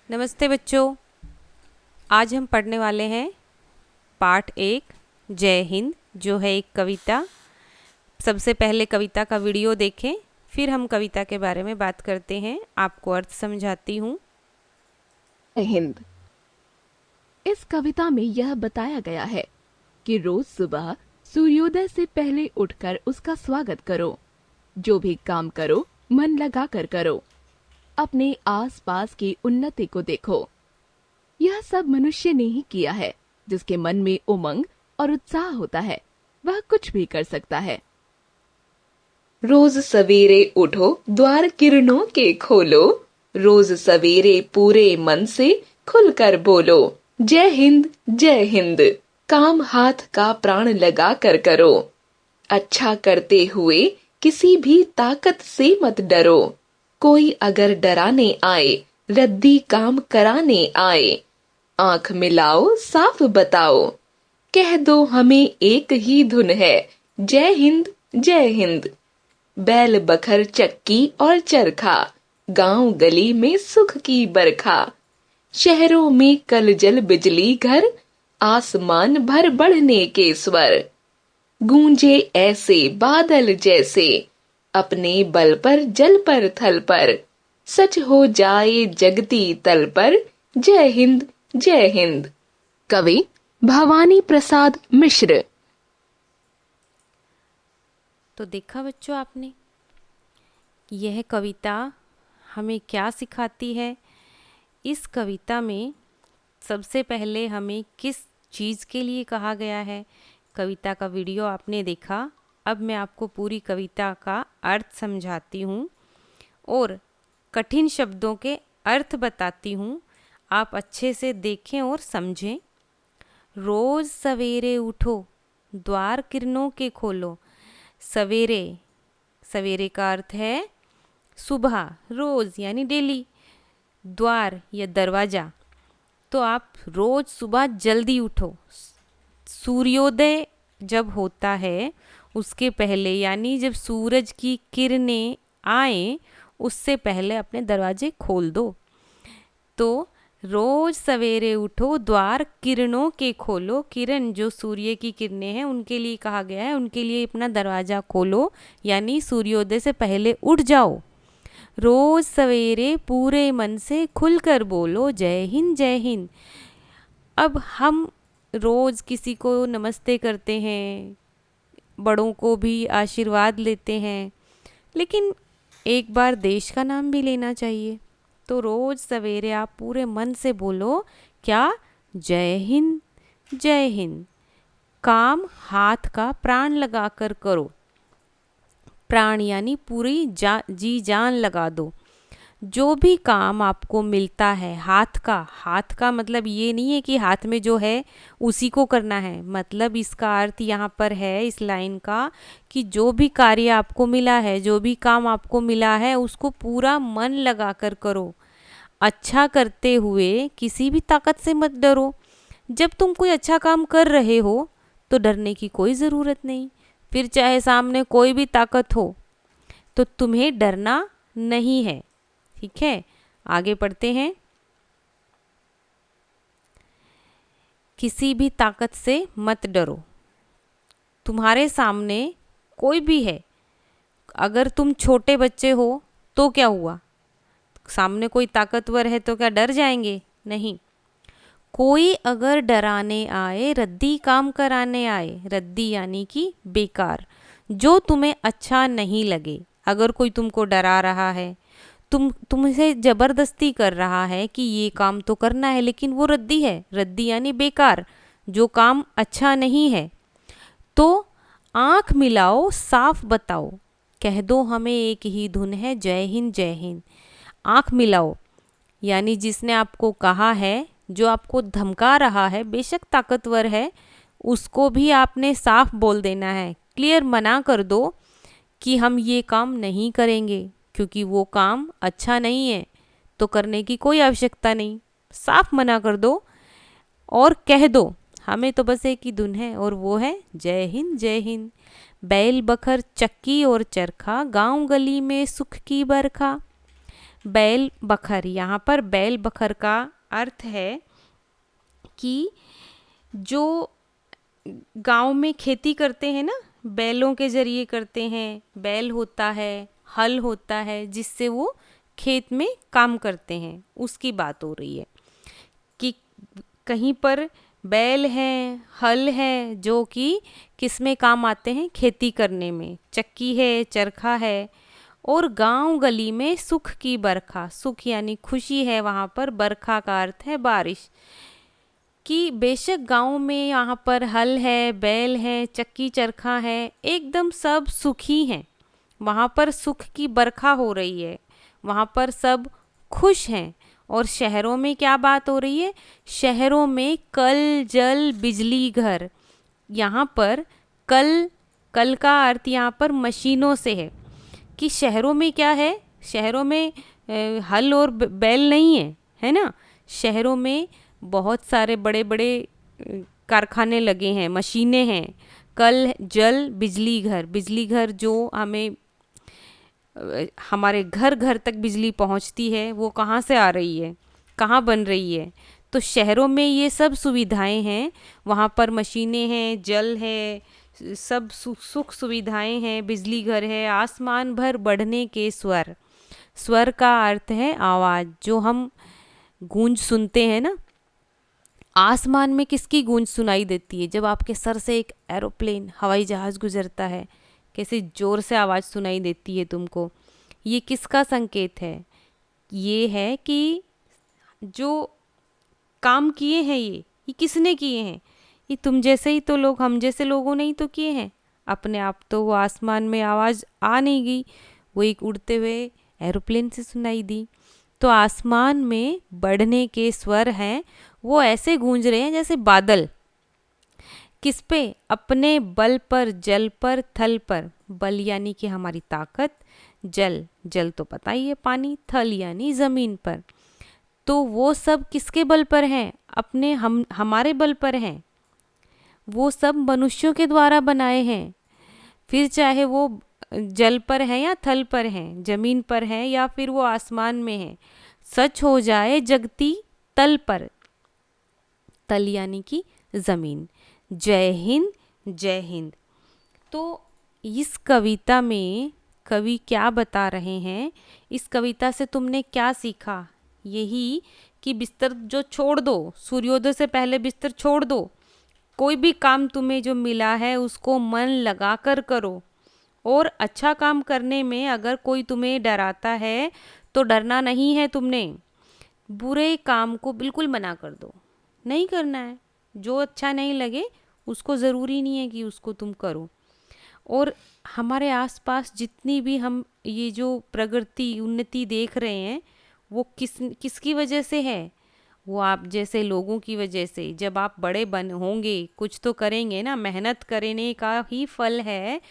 नमस्ते बच्चों। आज हम पढ़ने वाले हैं पाठ 1 जय हिंद, जो है एक कविता। सबसे पहले कविता का वीडियो देखें, फिर हम कविता के बारे में बात करते हैं। आपको अर्थ समझाती हूँ। जय हिंद। इस कविता में यह बताया गया है कि रोज सुबह सूर्योदय से पहले उठकर उसका स्वागत करो। जो भी काम करो मन लगाकर करो। अपने आसपास की उन्नति को देखो। यह सब मनुष्य ने ही किया है। जिसके मन में उमंग और उत्साह होता है वह कुछ भी कर सकता है। रोज सवेरे उठो, द्वार किरणों के खोलो। रोज सवेरे पूरे मन से खुलकर बोलो। जय हिंद जय हिंद, काम हाथ का प्राण लगा कर करो। अच्छा करते हुए किसी भी ताकत से मत डरो। कोई अगर डराने आए, रद्दी काम कराने आए। आंख मिलाओ, साफ बताओ, कह दो हमें एक ही धुन है, जय हिंद जय हिंद। बैल बखर चक्की और चरखा, गांव गली में सुख की बरखा। शहरों में कल जल बिजली घर, आसमान भर बढ़ने के स्वर। गूंजे ऐसे बादल जैसे, अपने बल पर जल पर थल पर। सच हो जाए जगती तल पर, जय हिंद जय हिंद। कवि भवानी प्रसाद मिश्र। तो देखा बच्चों आपने, यह कविता हमें क्या सिखाती है। इस कविता में सबसे पहले हमें किस चीज़ के लिए कहा गया है। कविता का वीडियो आपने देखा। अब मैं आपको पूरी कविता का अर्थ समझाती हूँ और कठिन शब्दों के अर्थ बताती हूँ। आप अच्छे से देखें और समझें। रोज़ सवेरे उठो, द्वार किरणों के खोलो। सवेरे, सवेरे का अर्थ है सुबह, रोज़ यानी डेली। द्वार या दरवाज़ा, तो आप रोज़ सुबह जल्दी उठो। सूर्योदय जब होता है उसके पहले, यानी जब सूरज की किरणें आए उससे पहले अपने दरवाजे खोल दो। तो रोज सवेरे उठो, द्वार किरणों के खोलो। किरण जो सूर्य की किरणें हैं उनके लिए कहा गया है, उनके लिए अपना दरवाज़ा खोलो, यानी सूर्योदय से पहले उठ जाओ। रोज सवेरे पूरे मन से खुलकर बोलो, जय हिंद जय हिंद। अब हम रोज़ किसी को नमस्ते करते हैं, बड़ों को भी आशीर्वाद लेते हैं, लेकिन एक बार देश का नाम भी लेना चाहिए। तो रोज़ सवेरे आप पूरे मन से बोलो, क्या, जय हिंद जय हिंद। काम हाथ का प्राण लगाकर करो। प्राण यानी पूरी जी जान लगा दो। जो भी काम आपको मिलता है हाथ का मतलब ये नहीं है कि हाथ में जो है उसी को करना है। मतलब इसका अर्थ यहाँ पर है इस लाइन का कि जो भी कार्य आपको मिला है, जो भी काम आपको मिला है, उसको पूरा मन लगा कर करो। अच्छा करते हुए किसी भी ताकत से मत डरो। जब तुम कोई अच्छा काम कर रहे हो तो डरने की कोई ज़रूरत नहीं। फिर चाहे सामने कोई भी ताकत हो तो तुम्हें डरना नहीं है। ठीक है, आगे पढ़ते हैं। किसी भी ताकत से मत डरो। तुम्हारे सामने कोई भी है, अगर तुम छोटे बच्चे हो तो क्या हुआ, सामने कोई ताकतवर है तो क्या डर जाएंगे? नहीं। कोई अगर डराने आए, रद्दी काम कराने आए। रद्दी यानी कि बेकार, जो तुम्हें अच्छा नहीं लगे। अगर कोई तुमको डरा रहा है, तुमसे ज़बरदस्ती कर रहा है कि ये काम तो करना है, लेकिन वो रद्दी है। रद्दी यानी बेकार, जो काम अच्छा नहीं है। तो आँख मिलाओ, साफ बताओ, कह दो हमें एक ही धुन है, जय हिंद जय हिंद। आँख मिलाओ यानी जिसने आपको कहा है, जो आपको धमका रहा है, बेशक ताकतवर है, उसको भी आपने साफ बोल देना है। क्लियर मना कर दो कि हम ये काम नहीं करेंगे, क्योंकि वो काम अच्छा नहीं है, तो करने की कोई आवश्यकता नहीं। साफ मना कर दो और कह दो हमें तो बस एक ही धुन है, और वो है जय हिंद जय हिंद। बैल बखर चक्की और चरखा, गांव गली में सुख की बरखा। बैल बखर, यहाँ पर बैल बखर का अर्थ है कि जो गांव में खेती करते हैं ना, बैलों के जरिए करते हैं, बैल होता है, हल होता है, जिससे वो खेत में काम करते हैं, उसकी बात हो रही है कि कहीं पर बैल हैं, हल है, जो कि किस में काम आते हैं, खेती करने में, चक्की है, चरखा है। और गांव गली में सुख की बरखा, सुख यानी खुशी है वहाँ पर, बरखा का अर्थ है बारिश, कि बेशक गांव में यहाँ पर हल है, बैल है, चक्की चरखा है, एकदम सब सुखी हैं, वहाँ पर सुख की बरखा हो रही है, वहाँ पर सब खुश हैं। और शहरों में क्या बात हो रही है, शहरों में कल जल बिजली घर, यहाँ पर कल, कल का अर्थ यहाँ पर मशीनों से है, कि शहरों में क्या है, शहरों में हल और बैल नहीं है, है ना। शहरों में बहुत सारे बड़े बड़े कारखाने लगे हैं, मशीनें हैं, कल जल बिजली घर, बिजली घर जो हमें हमारे घर घर तक बिजली पहुंचती है, वो कहाँ से आ रही है, कहाँ बन रही है। तो शहरों में ये सब सुविधाएं हैं, वहाँ पर मशीनें हैं, जल है, सब सुख सुविधाएं हैं, बिजली घर है, आसमान भर बढ़ने के स्वर, स्वर का अर्थ है आवाज़, जो हम गूंज सुनते हैं ना। आसमान में किसकी गूंज सुनाई देती है, जब आपके सर से एक एरोप्लेन, हवाई जहाज़ गुजरता है, कैसे ज़ोर से आवाज़ सुनाई देती है तुमको। ये किसका संकेत है, ये है कि जो काम किए हैं ये किसने किए हैं, ये तुम जैसे ही तो लोग, हम जैसे लोगों ने ही तो किए हैं। अपने आप तो वो आसमान में आवाज़ आ नहीं गई, वो एक उड़ते हुए एरोप्लेन से सुनाई दी। तो आसमान में बढ़ने के स्वर हैं, वो ऐसे गूंज रहे हैं जैसे बादल, किस पे, अपने बल पर, जल पर, थल पर। बल यानी कि हमारी ताकत, जल, जल तो पता ही है पानी, थल यानी ज़मीन पर। तो वो सब किसके बल पर हैं, अपने हमारे बल पर हैं। वो सब मनुष्यों के द्वारा बनाए हैं, फिर चाहे वो जल पर हैं या थल पर हैं, जमीन पर हैं या फिर वो आसमान में हैं। सच हो जाए जगती तल पर, तल यानी कि ज़मीन। जय हिंद, जय हिंद। तो इस कविता में कवि क्या बता रहे हैं, इस कविता से तुमने क्या सीखा, यही कि बिस्तर जो छोड़ दो, सूर्योदय से पहले बिस्तर छोड़ दो, कोई भी काम तुम्हें जो मिला है उसको मन लगा कर करो। और अच्छा काम करने में अगर कोई तुम्हें डराता है तो डरना नहीं है तुमने, बुरे काम को बिल्कुल मना कर दो, नहीं करना है। जो अच्छा नहीं लगे उसको ज़रूरी नहीं है कि उसको तुम करो। और हमारे आसपास जितनी भी हम ये जो प्रगति उन्नति देख रहे हैं, वो किसकी वजह से है, वो आप जैसे लोगों की वजह से। जब आप बड़े बन होंगे, कुछ तो करेंगे ना, मेहनत करने का ही फल है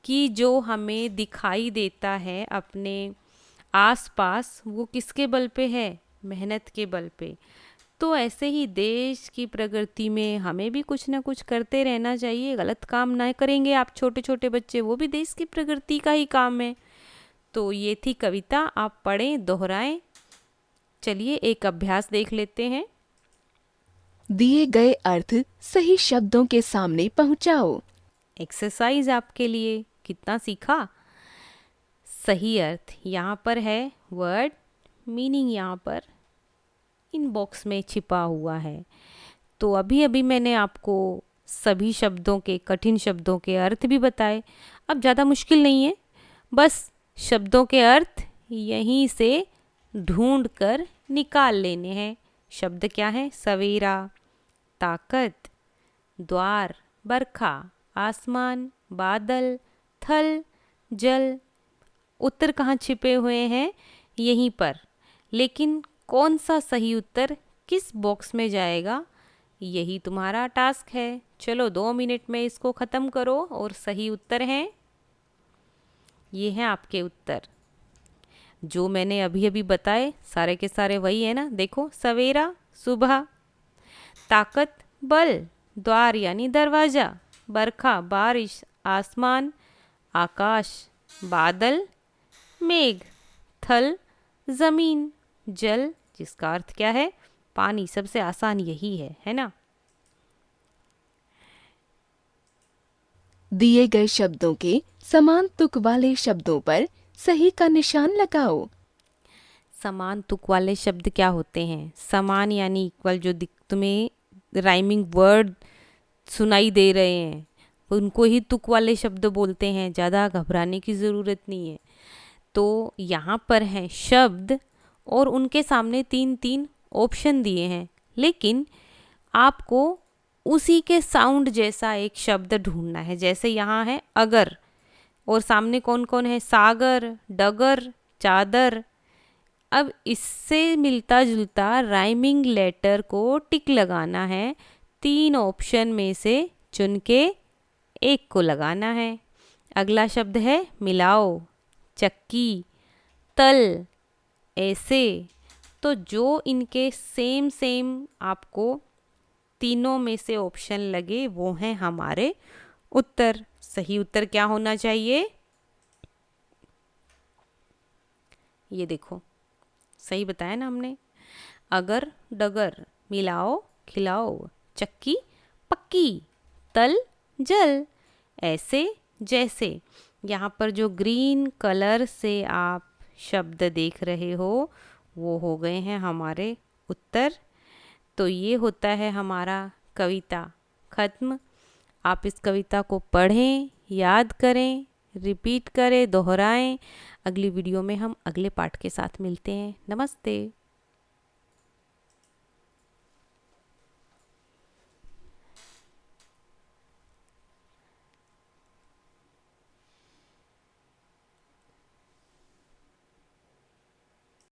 कि जो हमें दिखाई देता है अपने आसपास, वो किसके बल पे है, मेहनत के बल पे। तो ऐसे ही देश की प्रगति में हमें भी कुछ ना कुछ करते रहना चाहिए, गलत काम ना करेंगे आप छोटे छोटे बच्चे, वो भी देश की प्रगति का ही काम है। तो ये थी कविता, आप पढ़ें, दोहराएं। चलिए एक अभ्यास देख लेते हैं। दिए गए अर्थ सही शब्दों के सामने पहुंचाओ। एक्सरसाइज आपके लिए, कितना सीखा। सही अर्थ यहाँ पर है, वर्ड मीनिंग यहाँ पर इन बॉक्स में छिपा हुआ है। तो अभी अभी मैंने आपको सभी शब्दों के, कठिन शब्दों के अर्थ भी बताए। अब ज़्यादा मुश्किल नहीं है, बस शब्दों के अर्थ यहीं से ढूंढ कर निकाल लेने हैं। शब्द क्या है, सवेरा, ताकत, द्वार, बरखा, आसमान, बादल, थल, जल। उत्तर कहाँ छिपे हुए हैं, यहीं पर। लेकिन कौन सा सही उत्तर किस बॉक्स में जाएगा, यही तुम्हारा टास्क है। चलो 2 मिनट में इसको ख़त्म करो। और सही उत्तर हैं, ये हैं आपके उत्तर जो मैंने अभी अभी बताए, सारे के सारे वही है ना। देखो, सवेरा सुबह, ताकत बल, द्वार यानी दरवाज़ा, बरखा बारिश, आसमान आकाश, बादल मेघ, थल ज़मीन, जल जिसका अर्थ क्या है, पानी। सबसे आसान यही है ना। दिए गए शब्दों के समान तुक वाले शब्दों पर सही का निशान लगाओ। समान तुक वाले शब्द क्या होते हैं? समान यानी इक्वल, जो तुम्हें राइमिंग वर्ड सुनाई दे रहे हैं उनको ही तुक वाले शब्द बोलते हैं, ज़्यादा घबराने की ज़रूरत नहीं है। तो यहाँ पर हैं शब्द और उनके सामने 3-3 ऑप्शन दिए हैं, लेकिन आपको उसी के साउंड जैसा एक शब्द ढूंढना है। जैसे यहाँ है अगर, और सामने कौन कौन है, सागर, डगर, चादर। अब इससे मिलता जुलता राइमिंग लेटर को टिक लगाना है, 3 ऑप्शन में से चुन के एक को लगाना है। अगला शब्द है मिलाओ, चक्की, तल, ऐसे। तो जो इनके सेम सेम आपको तीनों में से ऑप्शन लगे वो हैं हमारे उत्तर। सही उत्तर क्या होना चाहिए? ये देखो, सही बताया ना हमने। अगर, डगर, मिलाओ, खिलाओ, चक्की, पक्की, तल, जल, ऐसे, जैसे। यहाँ पर जो ग्रीन कलर से आप शब्द देख रहे हो वो हो गए हैं हमारे उत्तर। तो ये होता है हमारा कविता खत्म। आप इस कविता को पढ़ें, याद करें, रिपीट करें, दोहराएं। अगली वीडियो में हम अगले पार्ट के साथ मिलते हैं। नमस्ते।